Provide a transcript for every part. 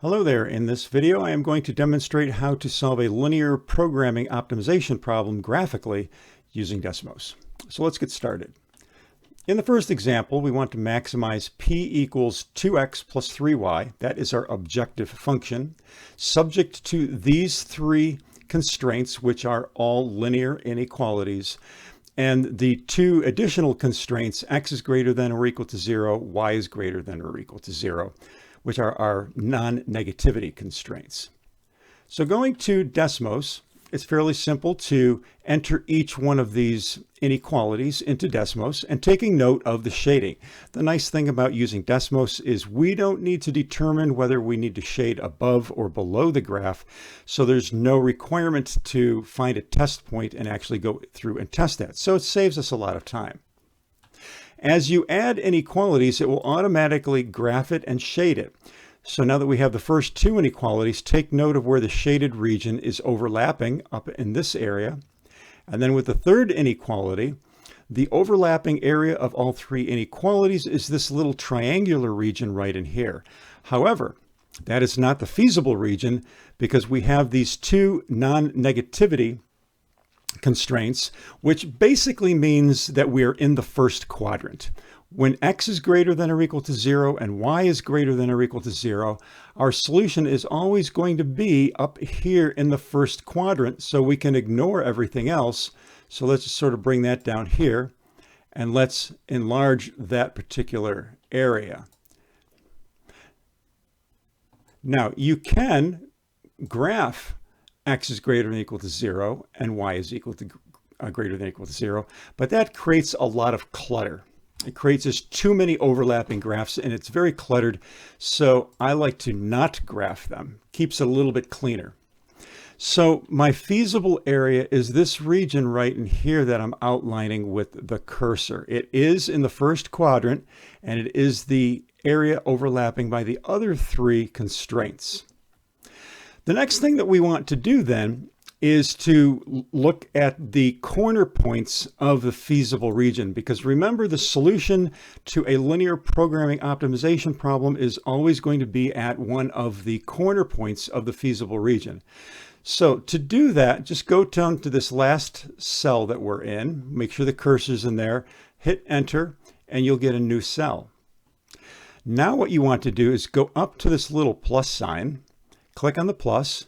Hello there. In this video, I am going to demonstrate how to solve a linear programming optimization problem graphically using Desmos. So let's get started. In the first example, we want to maximize p equals 2x plus 3y. That is our objective function, subject to these three constraints, which are all linear inequalities. And the two additional constraints, x is greater than or equal to 0, y is greater than or equal to 0, which are our non-negativity constraints. So going to Desmos, it's fairly simple to enter each one of these inequalities into Desmos and taking note of the shading. The nice thing about using Desmos is we don't need to determine whether we need to shade above or below the graph, so there's no requirement to find a test point and actually go through and test that. So it saves us a lot of time. As you add inequalities, it will automatically graph it and shade it. So now that we have the first two inequalities, take note of where the shaded region is overlapping up in this area. And then with the third inequality, the overlapping area of all three inequalities is this little triangular region right in here. However, that is not the feasible region because we have these two non-negativity constraints, which basically means that we are in the first quadrant. When x is greater than or equal to 0 and y is greater than or equal to 0, our solution is always going to be up here in the first quadrant, so we can ignore everything else. So let's just sort of bring that down here, and let's enlarge that particular area. Now, you can graph x is greater than or equal to 0 and y is equal to greater than or equal to 0, but that creates a lot of clutter. It creates just too many overlapping graphs and it's very cluttered, so I like to not graph them. Keeps it a little bit cleaner. So my feasible area is this region right in here that I'm outlining with the cursor. It is in the first quadrant and it is the area overlapping by the other three constraints. The next thing that we want to do then is to look at the corner points of the feasible region, because remember, the solution to a linear programming optimization problem is always going to be at one of the corner points of the feasible region. So to do that, just go down to this last cell that we're in, make sure the cursor's in there, hit enter, and you'll get a new cell. Now what you want to do is go up to this little plus sign, click on the plus,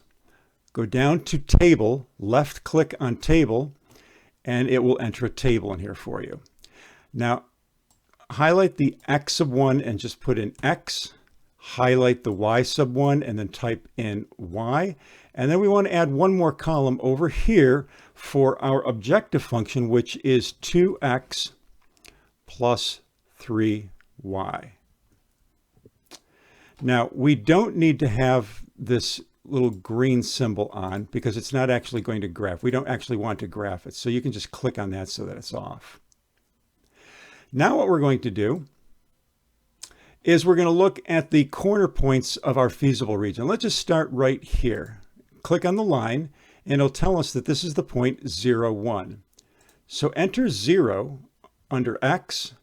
go down to table, left click on table, and it will enter a table in here for you. Now, highlight the x sub 1 and just put in x, highlight the y sub 1 and then type in y. And then we want to add one more column over here for our objective function, which is 2x plus 3y. Now, we don't need to have this little green symbol on because it's not actually going to graph. We don't actually want to graph it. So you can just click on that so that it's off. Now what we're going to do is we're going to look at the corner points of our feasible region. Let's just start right here. Click on the line and it'll tell us that this is the point 0, 1. So enter 0 under x,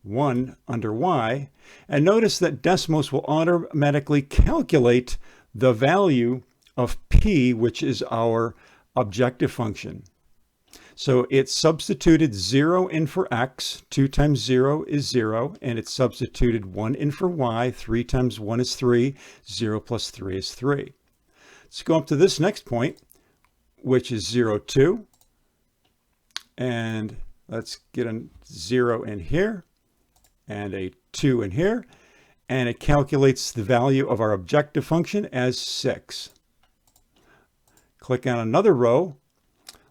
1 under y, and notice that Desmos will automatically calculate the value of p, which is our objective function. So it substituted 0 in for x, 2 times 0 is 0, and it substituted 1 in for y, 3 times 1 is 3, 0 plus 3 is 3. Let's go up to this next point, which is 0, 2, and let's get a 0 in here, and a 2 in here, and it calculates the value of our objective function as 6. Click on another row.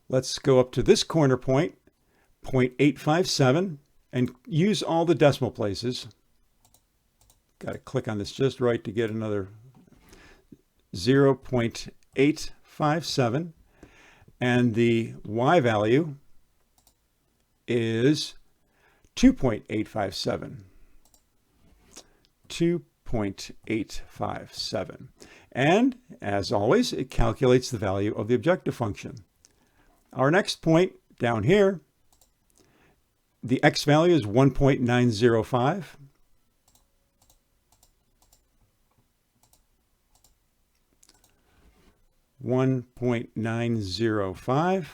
Let's go up to this corner point, 0.857, and use all the decimal places. Got to click on this just right to get another 0.857, and the y value is 2.857. 2.857. And as always, it calculates the value of the objective function. Our next point down here, the x value is 1.905. 1.905.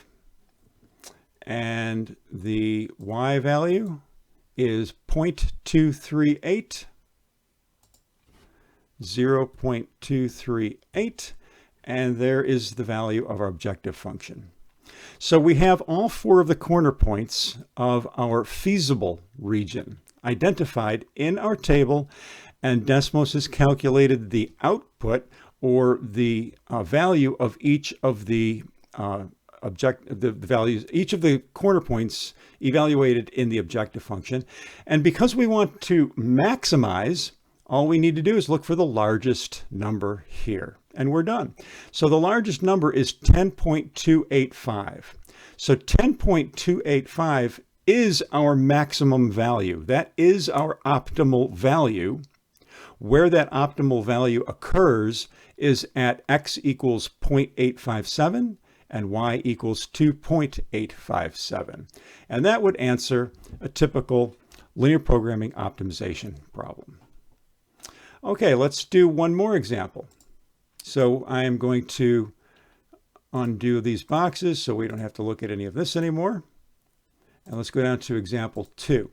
And the y value is 0.238, 0.238, and there is the value of our objective function. So we have all four of the corner points of our feasible region identified in our table, and Desmos has calculated the output, or the value of each of the values, each of the corner points evaluated in the objective function. And because we want to maximize, all we need to do is look for the largest number here, and we're done. So the largest number is 10.285. So 10.285 is our maximum value. That is our optimal value. Where that optimal value occurs is at x equals 0.857 and y equals 2.857. And that would answer a typical linear programming optimization problem. Okay, let's do one more example. So I am going to undo these boxes so we don't have to look at any of this anymore. And let's go down to example 2.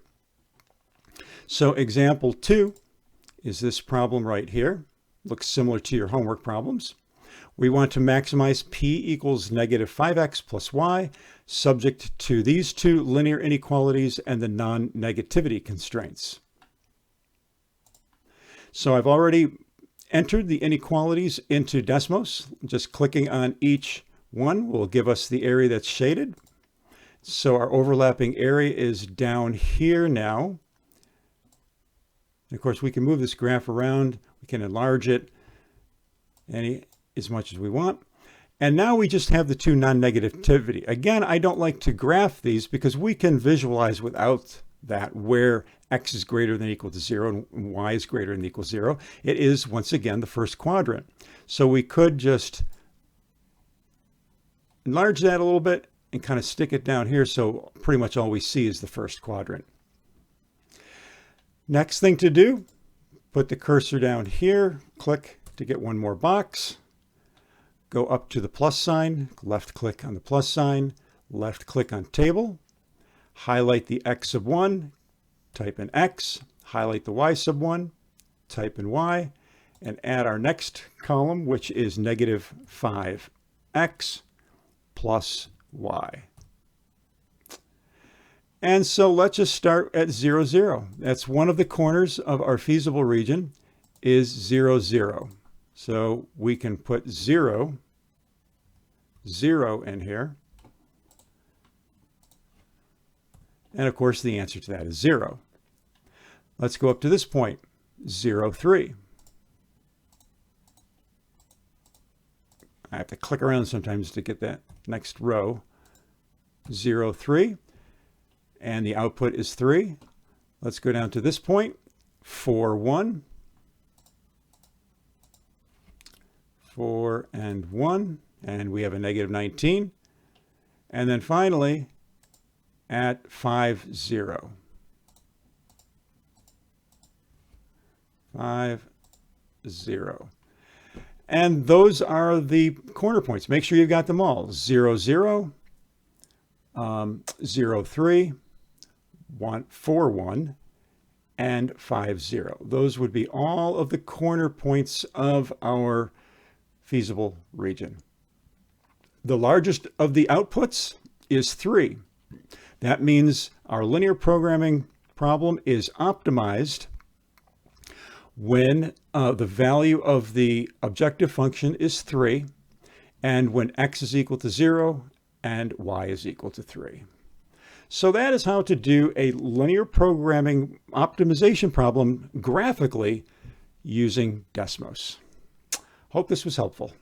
So example 2 is this problem right here. Looks similar to your homework problems. We want to maximize p equals negative 5x plus y, subject to these two linear inequalities and the non-negativity constraints. So I've already entered the inequalities into Desmos. Just clicking on each one will give us the area that's shaded. So our overlapping area is down here now. And of course, we can move this graph around. We can enlarge it as much as we want. And now we just have the two non-negativity. Again, I don't like to graph these because we can visualize without that where x is greater than or equal to 0 and y is greater than or equal to 0. It is, once again, the first quadrant. So we could just enlarge that a little bit and kind of stick it down here, so pretty much all we see is the first quadrant. Next thing to do, put the cursor down here, click to get one more box, go up to the plus sign, left click on the plus sign, left click on table, highlight the x sub 1, type in x, highlight the y sub 1, type in y, and add our next column, which is negative 5x plus y. And so let's just start at 0, 0. That's one of the corners of our feasible region is 0, 0. So we can put 0, 0 in here. And of course, the answer to that is 0. Let's go up to this point, 0, 3. I have to click around sometimes to get that next row. 0, 3. And the output is 3. Let's go down to this point, 4, 1. 4 and 1. And we have a negative 19. And then finally, at 5, 0. 5, 0. And those are the corner points. Make sure you've got them all. 0, 0, 0, 3, 1, 4, 1, and 5, 0. Those would be all of the corner points of our feasible region. The largest of the outputs is 3. That means our linear programming problem is optimized when the value of the objective function is 3, and when x is equal to 0 and y is equal to 3. So that is how to do a linear programming optimization problem graphically using Desmos. Hope this was helpful.